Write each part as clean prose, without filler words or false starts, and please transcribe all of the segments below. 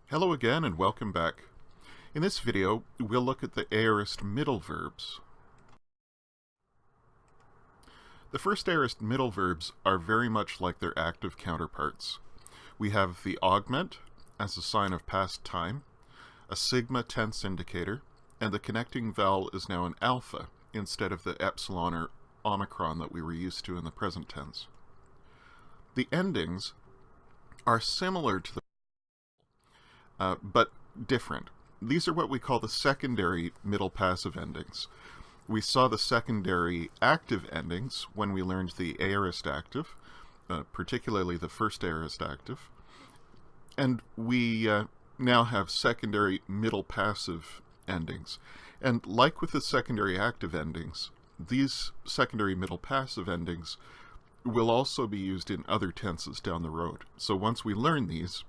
Hello again and welcome back. In this video, we'll look at the aorist middle verbs. The first aorist middle verbs are very much like their active counterparts. We have the augment as a sign of past time, a sigma tense indicator, and the connecting vowel is now an alpha instead of the epsilon or omicron that we were used to in the present tense. The endings are similar to the but different. These are what we call the secondary middle passive endings. We saw the secondary active endings when we learned the aorist active, particularly the first aorist active. And we now have secondary middle passive endings. And like with the secondary active endings, these secondary middle passive endings will also be used in other tenses down the road. So once we learn these,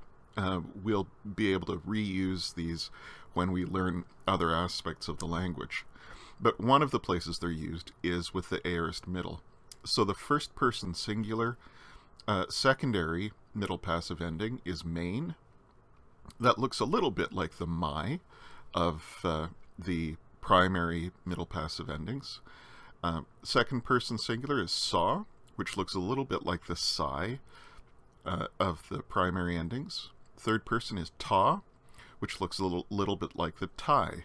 we'll be able to reuse these when we learn other aspects of the language. But one of the places they're used is with the aorist middle. So the first person singular secondary middle passive ending is main. That looks a little bit like the my of the primary middle passive endings. Second person singular is saw, which looks a little bit like the psi of the primary endings. Third person is ta, which looks a little bit like the tie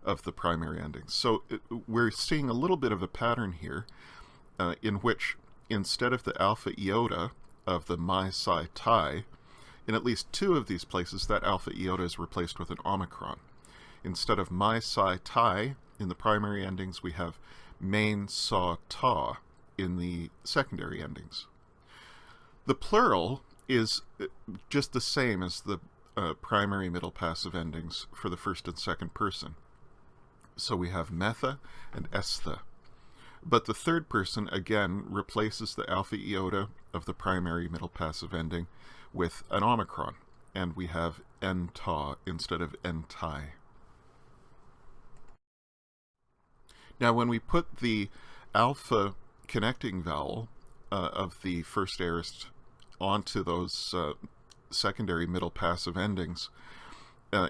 of the primary endings. So we're seeing a little bit of a pattern here in which instead of the alpha iota of the my psi tie, in at least two of these places that alpha iota is replaced with an omicron. Instead of my psi tie in the primary endings, we have main saw ta in the secondary endings. The plural is just the same as the primary middle passive endings for the first and second person. So we have metha and estha. But the third person, again, replaces the alpha iota of the primary middle passive ending with an omicron, and we have enta instead of entai. Now when we put the alpha connecting vowel of the first aorist onto those secondary middle passive endings,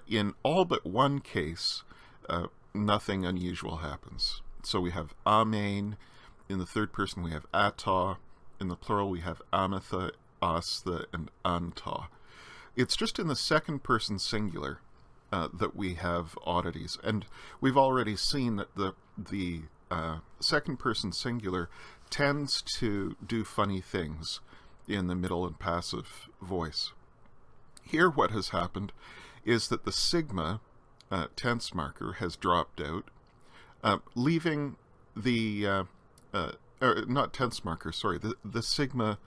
in all but one case, nothing unusual happens. So we have amen, in the third person we have ata, in the plural we have ametha, astha, and anta. It's just in the second person singular that we have oddities, and we've already seen that the second person singular tends to do funny things in the middle and passive voice. Here what has happened is that the sigma tense marker has dropped out, leaving the, not tense marker, sorry, the sigma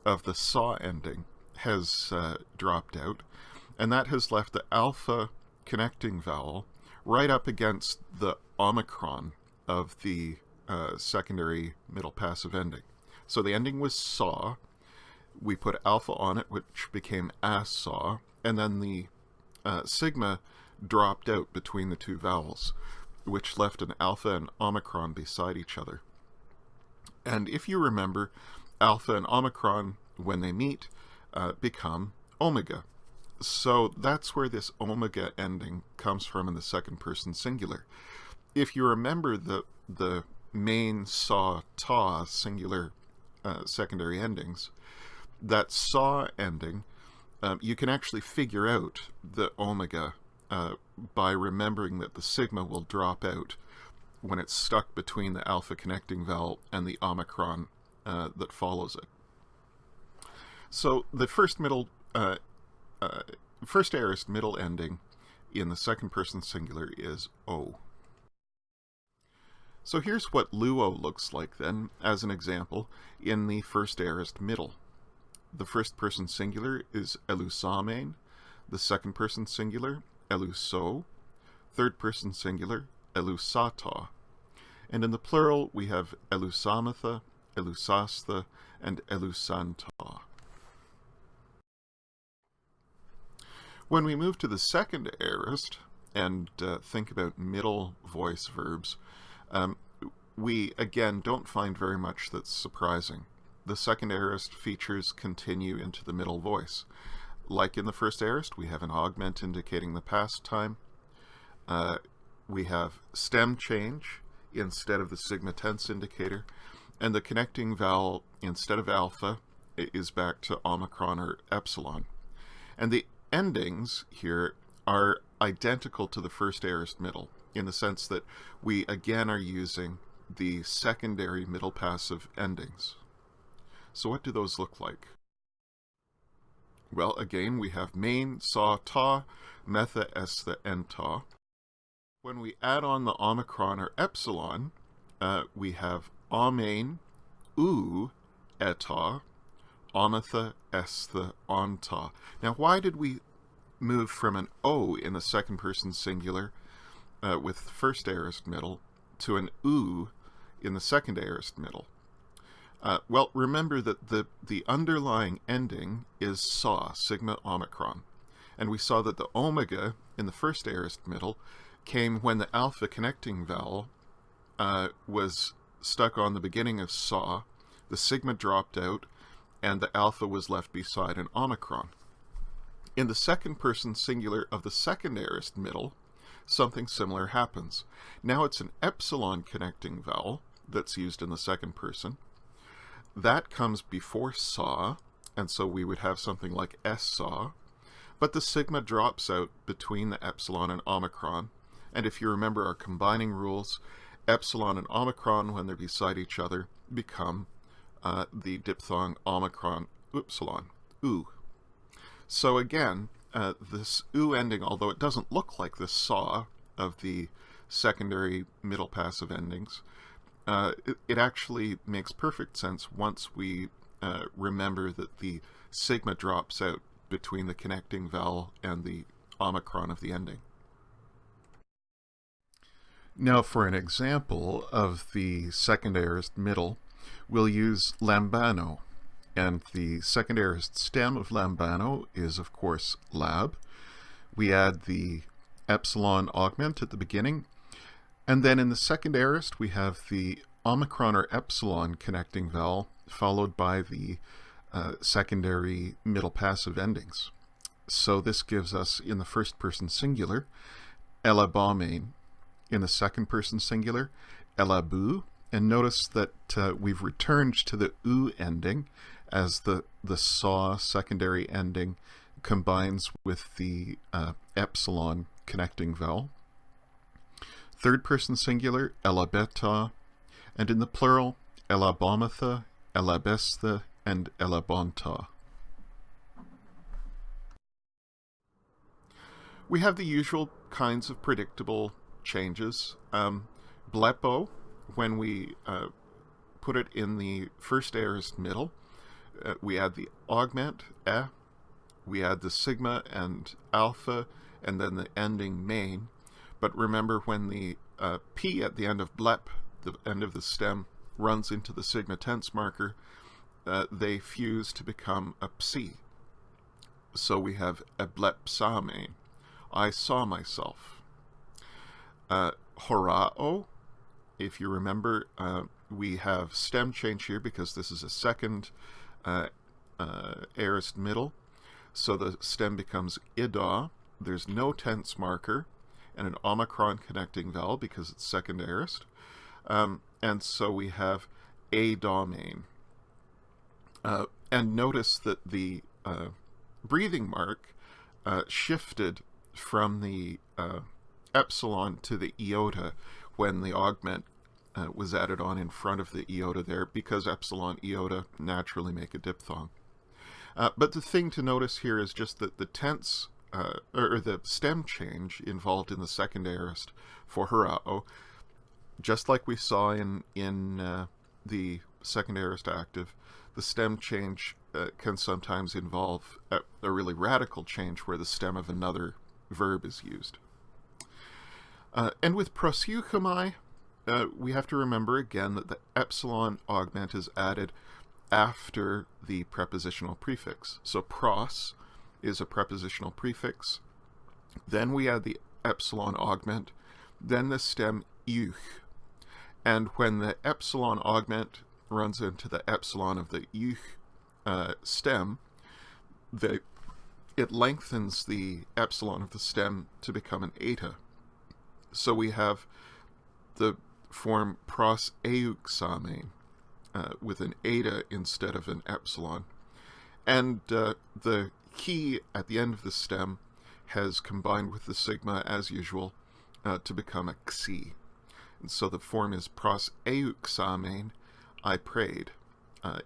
of the saw ending has dropped out, and that has left the alpha connecting vowel right up against the omicron of the secondary middle passive ending. So the ending was saw, we put alpha on it, which became as-saw, and then the sigma dropped out between the two vowels, which left an alpha and omicron beside each other. And if you remember, alpha and omicron, when they meet, become omega. So that's where this omega ending comes from in the second person singular. If you remember the main saw ta singular secondary endings, that saw ending, you can actually figure out the omega by remembering that the sigma will drop out when it's stuck between the alpha connecting vowel and the omicron that follows it. So the first aorist middle ending in the second person singular is o. So here's what luo looks like then, as an example, in the first aorist middle. The first person singular is elusamen, the second person singular, eluso, third person singular, elusata, and in the plural we have elusamatha, elusastha, and elusanta. When we move to the second aorist and think about middle voice verbs, we again don't find very much that's surprising. The second aorist features continue into the middle voice. Like in the first aorist, we have an augment indicating the past time. We have stem change instead of the sigma tense indicator. And the connecting vowel, instead of alpha, is back to omicron or epsilon. And the endings here are identical to the first aorist middle, in the sense that we again are using the secondary middle passive endings. So what do those look like? Well, again, we have main, saw, ta, metha, estha, and ta. When we add on the omicron or epsilon, we have amen, u, eta, ometha, estha, onta. Now, why did we move from an O in the second person singular with first aorist middle to an U in the second aorist middle? Well, remember that the underlying ending is saw, sigma omicron. And we saw that the omega in the first aorist middle came when the alpha connecting vowel was stuck on the beginning of saw, the sigma dropped out, and the alpha was left beside an omicron. In the second person singular of the second aorist middle, something similar happens. Now it's an epsilon connecting vowel that's used in the second person. That comes before saw, and so we would have something like S-saw, but the sigma drops out between the epsilon and omicron, and if you remember our combining rules, epsilon and omicron, when they're beside each other, become the diphthong omicron upsilon, u. So again, this u ending, although it doesn't look like the saw of the secondary middle passive endings, it actually makes perfect sense once we remember that the sigma drops out between the connecting vowel and the omicron of the ending. Now for an example of the second aorist middle, we'll use lambano, and the second aorist stem of lambano is of course lab. We add the epsilon augment at the beginning, and then in the second aorist we have the omicron or epsilon connecting vowel followed by the secondary middle passive endings. So this gives us in the first person singular elabamen, in the second person singular elabu, and notice that we've returned to the u ending as the saw secondary ending combines with the epsilon connecting vowel. Third person singular elabeta, and in the plural elabometha, elabestha, and elabonta. We have the usual kinds of predictable changes. Blepo, when we put it in the first aorist middle, we add the augment, we add the sigma and alpha, and then the ending main. But remember, when the P at the end of blep, the end of the stem, runs into the sigma tense marker, they fuse to become a psi. So we have a blepsame, I saw myself. Horao, if you remember, we have stem change here because this is a second aorist middle. So the stem becomes ida. There's no tense marker and an omicron connecting vowel because it's second aorist. And so we have a domain. And notice that the breathing mark shifted from the epsilon to the iota when the augment was added on in front of the iota there, because epsilon iota naturally make a diphthong. But the thing to notice here is just that the tense or the stem change involved in the second aorist for horao, just like we saw in the second aorist active, the stem change can sometimes involve a really radical change where the stem of another verb is used. And with proseuchomai, we have to remember again that the epsilon augment is added after the prepositional prefix. So pros is a prepositional prefix. Then we add the epsilon augment, then the stem euch. And when the epsilon augment runs into the epsilon of the euch stem, the it lengthens the epsilon of the stem to become an eta. So we have the form pros euxamen, with an eta instead of an epsilon. And the he at the end of the stem has combined with the sigma, as usual, to become a xi. And so the form is pros euxamen, I prayed.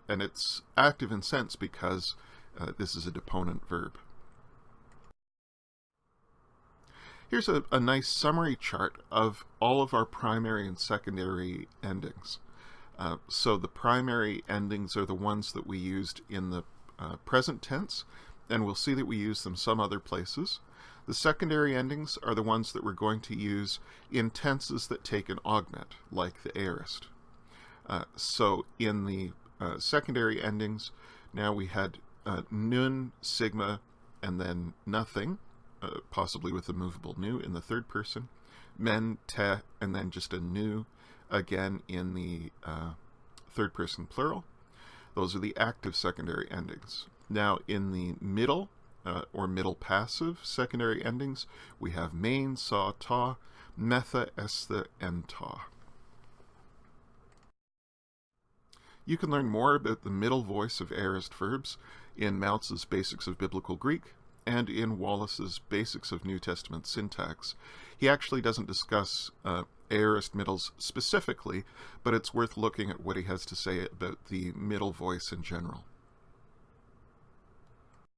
And it's active in sense because this is a deponent verb. Here's a nice summary chart of all of our primary and secondary endings. So the primary endings are the ones that we used in the present tense, and we'll see that we use them some other places. The secondary endings are the ones that we're going to use in tenses that take an augment, like the aorist. So in the secondary endings, now we had nun, sigma, and then nothing, possibly with a movable nu in the third person, men, te, and then just a nu again in the third person plural. Those are the active secondary endings. Now in the middle or middle passive secondary endings, we have main, sa, ta, metha, estha, and ta. You can learn more about the middle voice of aorist verbs in Moutz's Basics of Biblical Greek and in Wallace's Basics of New Testament Syntax. He actually doesn't discuss aorist middles specifically, but it's worth looking at what he has to say about the middle voice in general.